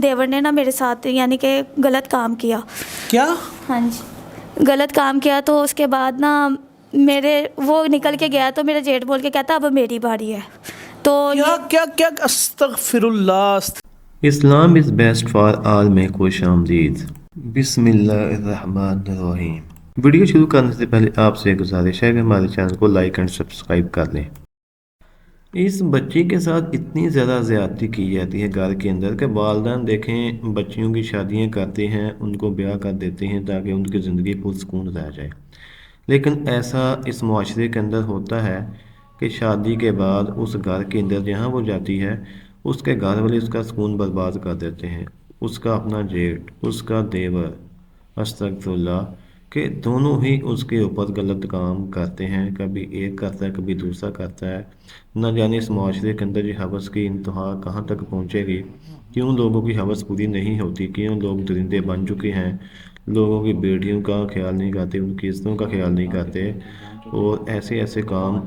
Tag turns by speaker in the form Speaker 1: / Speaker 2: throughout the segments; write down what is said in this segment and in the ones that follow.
Speaker 1: देवर ने ना मेरे साथ यानी कि गलत काम किया।
Speaker 2: क्या?
Speaker 1: हाँ जी, गलत काम किया। तो उसके बाद ना मेरे वो निकल के गया तो मेरा जेठ बोल के कहता अब मेरी बारी है। तो
Speaker 2: क्या क्या क्या? अस्तगफिरुल्लाह।
Speaker 3: इस्लाम इज़ बेस्ट फॉर ऑल में खुश आमदीद। बिस्मिल्लाहिर्रहमानिर्रहीम। वीडियो शुरू करने से पहले आपसे गुजारिश है कि हमारे चैनल को लाइक एंड सब्सक्राइब कर लें। इस बच्ची के साथ इतनी ज़्यादा ज़्यादती की जाती है घर के अंदर कि वालिदैन देखें बच्चियों की शादियां करते हैं, उनको ब्याह कर देते हैं ताकि उनकी ज़िंदगी पुरसकून रह जाए। लेकिन ऐसा इस मुआशरे के अंदर होता है कि शादी के बाद उस घर के अंदर जहाँ वो जाती है उसके घर वाले उसका सुकून बर्बाद कर देते हैं। उसका अपना जेठ, उसका देवर, अस्तगफुरुल्लाह, कि दोनों ही उसके ऊपर गलत काम करते हैं। कभी एक करता है, कभी दूसरा करता है। न जाने इस माशरे के अंदर ये हवस की इंतहा कहाँ तक पहुँचेगी। क्यों लोगों की हवस पूरी नहीं होती, क्यों लोग दरिंदे बन चुके हैं, लोगों की बेटियों का ख्याल नहीं करते, उनकी इज्जतों का ख्याल नहीं करते और ऐसे ऐसे काम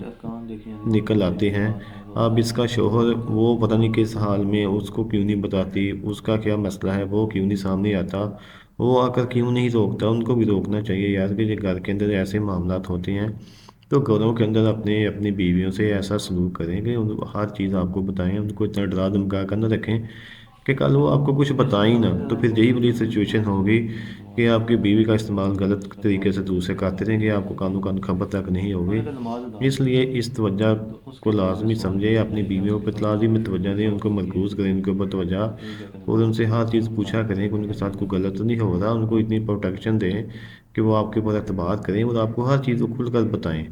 Speaker 3: निकल आते हैं। अब इसका शोहर वो पता नहीं किस हाल में, उसको क्यों नहीं बताती, उसका क्या मसला है वो क्यों नहीं सामने आता, वो आकर क्यों नहीं रोकता। उनको भी रोकना चाहिए यार कि ये घर के अंदर ऐसे मामलात होते हैं तो घरों के अंदर अपने अपनी बीवियों से ऐसा सलूक करें कि हर चीज़ आपको बताएं, उनको इतना डरा धमका कर न रखें कि कल वो आपको कुछ बताए ही ना। तो फिर यही वाली सिचुएशन होगी कि आपकी बीवी का इस्तेमाल गलत तरीके से दूसरे करते रहेंगे, आपको कानों कान खबर तक नहीं होगी। इसलिए इस तवज्जो को लाजमी समझे, अपनी बीवियों पर लाजमी तवज्जो दें, उनको मरकूज़ करें, उनके ऊपर तवज्जो और उनसे हर चीज़ पूछा करें कि उनके साथ कोई गलत तो नहीं हो रहा। उनको इतनी प्रोटेक्शन दें कि वो आपके ऊपर एतबार करें और आपको हर चीज़ को खुल कर बताएँ।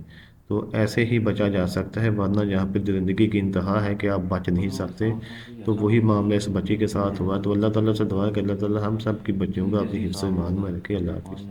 Speaker 3: तो ऐसे ही बचा जा सकता है, वरना जहाँ पे ज़िंदगी की इंतहा है कि आप बच नहीं सकते। तो वही मामला इस बच्ची के साथ हुआ। तो अल्लाह ताला से दुआ है कि अल्लाह ताला हम सब की बच्चियों को अपनी हिफ्ज़-ए-ईमान में रखे। अल्लाह हाफ़िज़।